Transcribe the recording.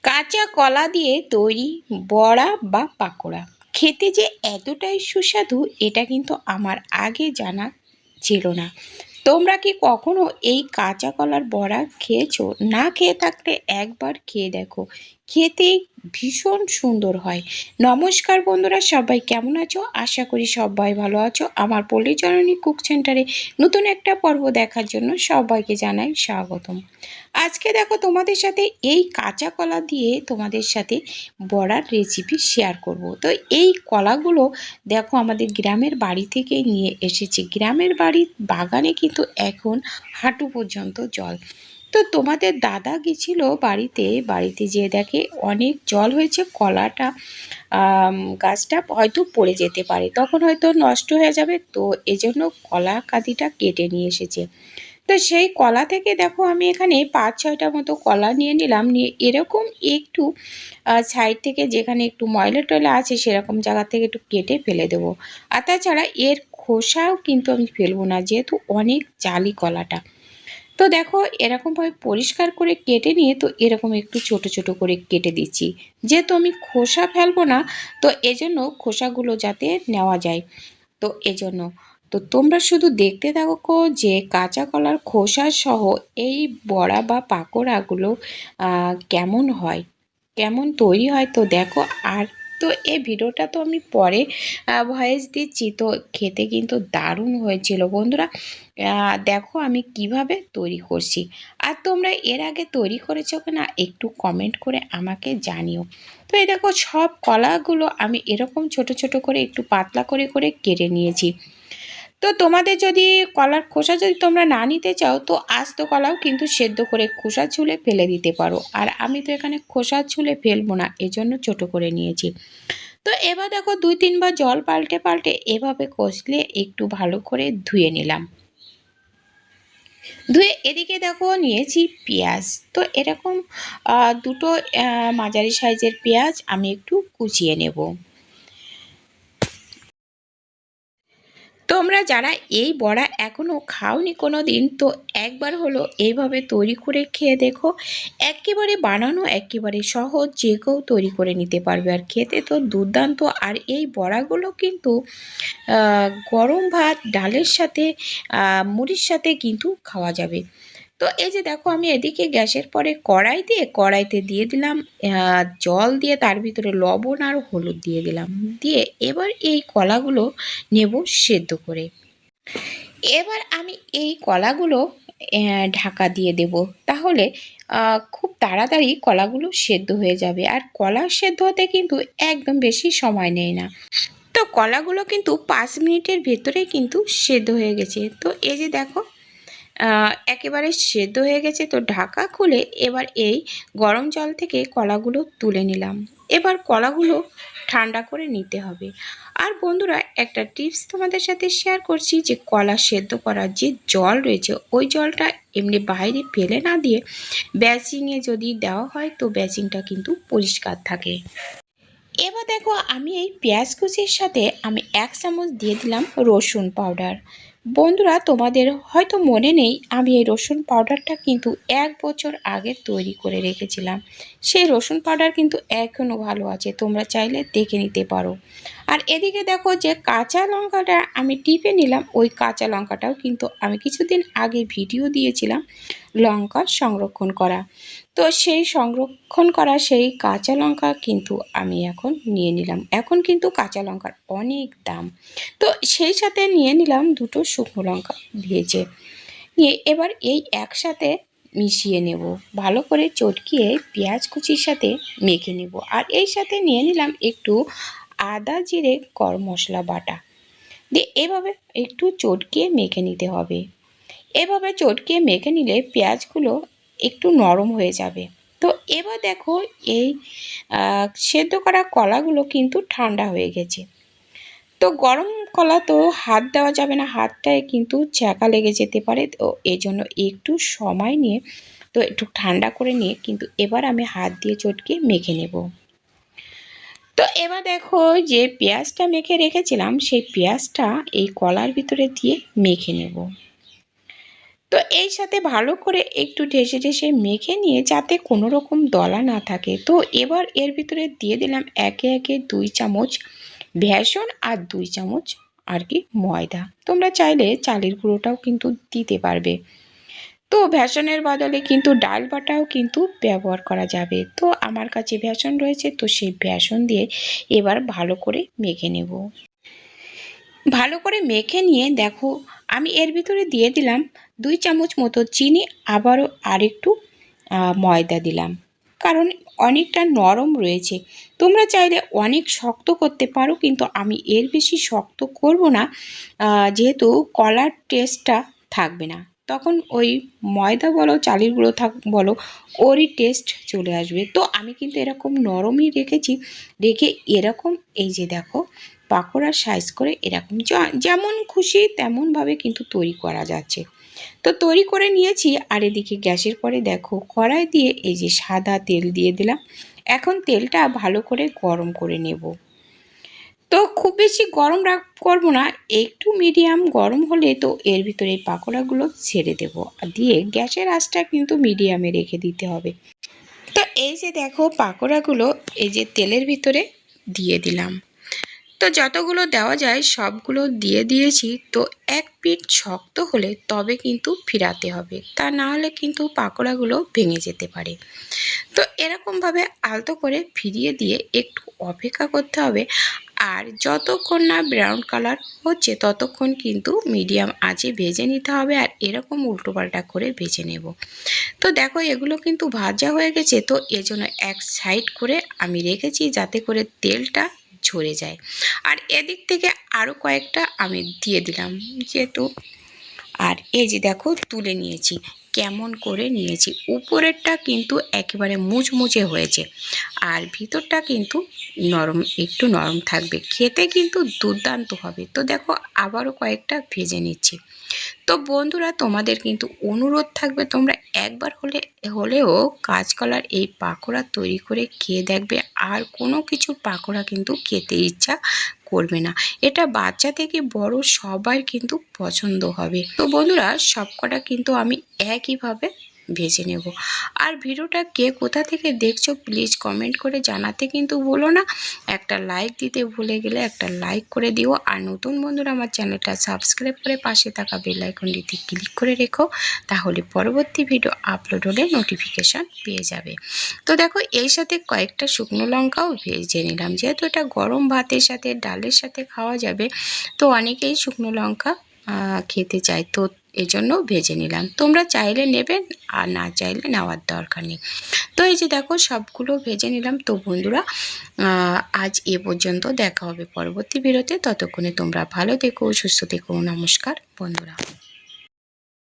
কাঁচা কলা দিয়ে তৈরি বড়া বা পাকোড়া খেতে যে এতটাই সুস্বাদু এটা কিন্তু আমার আগে জানা ছিল না। তোমরা কি কখনো এই কাঁচা কলার বড়া খেয়েছো? না খেয়ে থাকলে একবার খেয়ে দেখো, খেতে ভীষণ সুন্দর হয়। নমস্কার বন্ধুরা, সবাই কেমন আছো? আশা করি সবাই ভালো আছো। আমার পল্লীচরণী কুক সেন্টারে নতুন একটা পর্ব দেখার জন্য সবাইকে জানাই স্বাগতম। আজকে দেখো তোমাদের সাথে এই কাঁচা কলা দিয়ে তোমাদের সাথে বড়ার রেসিপি শেয়ার করব। তো এই কলাগুলো দেখো আমাদের গ্রামের বাড়ি থেকে নিয়ে এসেছি। গ্রামের বাড়ির বাগানে কিন্তু এখন হাঁটু পর্যন্ত জল। তো তোমাদের দাদা গেছিল বাড়িতে যেয়ে দেখে অনেক জল হয়েছে, কলাটা গাছটা হয়তো পড়ে যেতে পারে, তখন হয়তো নষ্ট হয়ে যাবে। তো এজন্য কলা কাঁদিটা কেটে নিয়ে এসেছে। তো সেই কলা থেকে দেখো আমি এখানে ৫-৬টা মতো কলা নিয়ে নিলাম, নিয়ে এরকম একটু সাইড থেকে যেখানে একটু ময়লা টয়লা আছে সেরকম জায়গা থেকে একটু কেটে ফেলে দেবো। আর তাছাড়া এর খোসাও কিন্তু আমি ফেলবো না, যেহেতু অনেক জালি কলাটা। তো দেখো এরকমভাবে পরিষ্কার করে কেটে নিয়ে তো এরকম একটু ছোট ছোট করে কেটে দিচ্ছি, যেহেতু আমি খোসা ফেলবো না, তো এজন্য খোসাগুলো যাতে নেওয়া যায়। তো এজন্য তো তোমরা শুধু দেখতে থাকো যে কাঁচা কলার খোসা সহ এই বড়া বা পাকোড়াগুলো কেমন হয়, কেমন তৈরি হয়। তো দেখো, আর তো এই ভিডিওটা তো আমি পরে ভয়েস দিচ্ছি, তো খেতে কিন্তু দারুণ হয়েছিল বন্ধুরা। দেখো আমি কিভাবে তৈরি করছি, আর তোমরা এর আগে তৈরি করেছো কিনা একটু কমেন্ট করে আমাকে জানিও। তো এই দেখো সব কলাগুলো আমি এরকম ছোট ছোট করে একটু পাতলা করে করে কেটে নিয়েছি। তো তোমাদের যদি কলার খোসা যদি তোমরা না নিতে চাও, তো আস্ত কলাও কিন্তু সেদ্ধ করে খোসা ছুলে ফেলে দিতে পারো। আর আমি তো এখানে খোসা ছুলে ফেলবো না, এজন্য ছোট করে নিয়েছি। তো এবার দেখো ২-৩ বার জল পাল্টে পাল্টে এভাবে কষলে একটু ভালো করে ধুয়ে নিলাম। ধুয়ে এদিকে দেখো নিয়েছি পেঁয়াজ। তো এরকম দুটো মাঝারি সাইজের পেঁয়াজ আমি একটু কুচিয়ে নেব। তোমরা যারা এই বড়া এখনও খাওনি কোনো দিন, তো একবার হলো এইভাবে তৈরি করে খেয়ে দেখো। একেবারে বানানো একেবারে সহজ, যে কেউ তৈরি করে নিতে পারবে, আর খেতে তো দুর্দান্ত। আর এই বড়াগুলো কিন্তু গরম ভাত ডালের সাথে মুড়ির সাথে কিন্তু খাওয়া যাবে। তো এই যে দেখো আমি এদিকে গ্যাসের পরে কড়াইতে দিয়ে দিলাম জল, দিয়ে তার ভিতরে লবণ আর হলুদ দিয়ে দিলাম, দিয়ে এবার এই কলাগুলো নেব সেদ্ধ করে। এবার আমি এই কলাগুলো ঢাকা দিয়ে দেব, তাহলে খুব তাড়াতাড়ি কলাগুলো সেদ্ধ হয়ে যাবে। আর কলা সেদ্ধ হতে কিন্তু একদম বেশি সময় নেয় না। তো কলাগুলো কিন্তু ৫ মিনিটের ভেতরেই কিন্তু সেদ্ধ হয়ে গেছে। তো এই যে দেখো একেবারে সেদ্ধ হয়ে গেছে। তো ঢাকা খুলে এবার এই গরম জল থেকে কলাগুলো তুলে নিলাম। এবার কলাগুলো ঠান্ডা করে নিতে হবে। আর বন্ধুরা একটা টিপস তোমাদের সাথে শেয়ার করছি, যে কলা সেদ্ধ করার যে জল রয়েছে ওই জলটা এমনি বাইরে ফেলে না দিয়ে বেসিংয়ে যদি দেওয়া হয়, তো বেসিংটা কিন্তু পরিষ্কার থাকে। এবার দেখো আমি এই পেঁয়াজ কুচির সাথে আমি ১ চামচ দিয়ে দিলাম রসুন পাউডার। বন্ধুরা তোমাদের হয়তো মনে নেই, আমি এই রসুন পাউডারটা কিন্তু ১ বছর আগে তৈরি করে রেখেছিলাম। সেই রসুন পাউডার কিন্তু এখনও ভালো আছে, তোমরা চাইলে দেখে নিতে পারো। আর এদিকে দেখো যে কাঁচা লঙ্কাটা আমি টিপে নিলাম, ওই কাঁচা লঙ্কাটাও কিন্তু আমি কিছুদিন আগে ভিডিও দিয়েছিলাম লঙ্কা সংরক্ষণ করা। তো সেই সংরক্ষণ করা সেই কাঁচা লঙ্কা কিন্তু আমি এখন নিয়ে নিলাম। এখন কিন্তু কাঁচা লঙ্কার অনেক দাম। তো সেই সাথে নিয়ে নিলাম দুটো শুকনো লঙ্কা ভেজে নিয়ে, এবার এই একসাথে মিশিয়ে নেব, ভালো করে চটকিয়ে পেঁয়াজ কুচির সাথে মেখে নেব। আর এই সাথে নিয়ে নিলাম একটু আদা জিরে গরম মশলা বাটা, দিয়ে এভাবে একটু চটকিয়ে মেখে নিতে হবে। এভাবে চটকিয়ে মেখে নিলে পেঁয়াজগুলো একটু নরম হয়ে যাবে। তো এবার দেখো এই সেদ্ধ করা কলাগুলো কিন্তু ঠান্ডা হয়ে গেছে। তো গরম কলা তো হাত দেওয়া যাবে না, হাতটায় কিন্তু ছ্যাঁকা লেগে যেতে পারে। তো এই জন্য একটু সময় নিয়ে, তো একটু ঠান্ডা করে নিয়ে কিন্তু এবার আমি হাত দিয়ে চটকে মেখে নেব। তো এবার দেখো যে পেঁয়াজটা মেখে রেখেছিলাম সেই পেঁয়াজটা এই কলার ভিতরে দিয়ে মেখে নেব। তো এই সাথে ভালো করে একটু ঢেসে ঢেসে মেখে নিয়ে যাতে কোনো রকম দলা না থাকে। তো এবার এর ভিতরে দিয়ে দিলাম একে একে 2 চামচ বেসন আর 2 চামচ আর কি ময়দা। তোমরা চাইলে চালের গুঁড়োটাও কিন্তু দিতে পারবে। তো বেসনের বদলে কিন্তু ডাল বাটাও কিন্তু ব্যবহার করা যাবে। তো আমার কাছে বেসন রয়েছে, তো সেই বেসন দিয়ে এবার ভালো করে মেখে নেব। ভালো করে মেখে নিয়ে দেখো আমি এর ভিতরে দিয়ে দিলাম 2 চামচ মতো চিনি, আবারও আরেকটু ময়দা দিলাম, কারণ অনেকটা নরম রয়েছে। তোমরা চাইলে অনেক শক্ত করতে পারো, কিন্তু আমি এর বেশি শক্ত করব না, যেহেতু কলার টেস্টটা থাকবে না, তখন ওই ময়দা বলো চালের গুঁড়ো বলো ওরই টেস্ট চলে আসবে। তো আমি কিন্তু এরকম নরমই রেখেছি, রেখে এরকম এই যে দেখো পাকোড়ার সাইজ করে এরকম যেমন খুশি তেমনভাবে কিন্তু তৈরি করা যাচ্ছে। তো তৈরি করে নিয়েছি। আর এদিকে গ্যাসের পরে দেখো কড়াই দিয়ে এই যে সাদা তেল দিয়ে দিলাম। এখন তেলটা ভালো করে গরম করে নেব। তো খুব বেশি গরম করবো না, একটু মিডিয়াম গরম হলে তো এর ভিতরে পাকোড়াগুলো ছেড়ে দেবো, আর দিয়ে গ্যাসের আঁচটা কিন্তু মিডিয়ামে রেখে দিতে হবে। তো এই যে দেখো পাকোড়াগুলো এই যে তেলের ভিতরে দিয়ে দিলাম। তো যতগুলো দেওয়া যায় সবগুলো দিয়ে দিয়েছি। তো এক পিঠ শক্ত হলে তবে কিন্তু ফিরাতে হবে, তা না হলে কিন্তু পাকোড়াগুলো ভেঙে যেতে পারে। তো এরকমভাবে আলতো করে ফিরিয়ে দিয়ে একটু অপেক্ষা করতে হবে। আর যতক্ষণ না ব্রাউন কালার হচ্ছে ততক্ষণ কিন্তু মিডিয়াম আঁচে ভেজে নিতে হবে, আর এরকম উল্টোপাল্টা করে ভেজে নেব। তো দেখো এগুলো কিন্তু ভাজা হয়ে গেছে, তো এজন্য এক সাইড করে আমি রেখেছি যাতে করে তেলটা ঝরে যায়। আর এদিক থেকে আরও কয়েকটা আমি দিয়ে দিলাম যেহেতু। আর এই যে দেখো তুলে নিয়েছি, কেমন করে নিয়েছি, উপরেরটা কিন্তু একেবারে মুচমুচে হয়েছে, আর ভিতরটা কিন্তু নরম, একটু নরম থাকবে, খেতে কিন্তু দুর্দান্ত হবে। তো দেখো আবারও কয়েকটা ভেজে নিচ্ছি। তো বন্ধুরা তোমাদের কিন্তু অনুরোধ থাকবে তোমরা একবার হলেও কাঁচকলার এই পাকোড়া তৈরি করে খেয়ে দেখবে, আর কোনো কিছু পাকোড়া কিন্তু খেতে ইচ্ছা করবে না। এটা বাচ্চা থেকে বড় সবার কিন্তু পছন্দ হবে। তো বন্ধুরা সবকটা কিন্তু আমি একইভাবে ভেজে নেব। আর ভিডিওটা কে কোথা থেকে দেখছো প্লিজ কমেন্ট করে জানাতে কিন্তু ভুলো না। একটা লাইক দিতে ভুলে গেলে একটা লাইক করে দিও। আর নতুন বন্ধুরা আমার চ্যানেলটা সাবস্ক্রাইব করে পাশে থাকা বেল আইকনটিতে ক্লিক করে রেখো, তাহলে পরবর্তী ভিডিও আপলোড হলে নোটিফিকেশান পেয়ে যাবে। তো দেখো এই সাথে কয়েকটা শুকনো লঙ্কাও ভেজে নিলাম, যেহেতু এটা গরম ভাতের সাথে ডালের সাথে খাওয়া যাবে, তো অনেকেই শুকনো লঙ্কা খেতে চায়, তো এজন্য ভেজে নিলাম। তোমরা চাইলে নেবে, আর না চাইলে নেওয়ার দরকার নেই। তো এই যে দেখো সবগুলো ভেজে নিলাম। তো বন্ধুরা আজ এ পর্যন্ত, দেখা হবে পরবর্তী ভিডিওতে। ততক্ষণে তোমরা ভালো থেকো, সুস্থ থেকো। নমস্কার বন্ধুরা।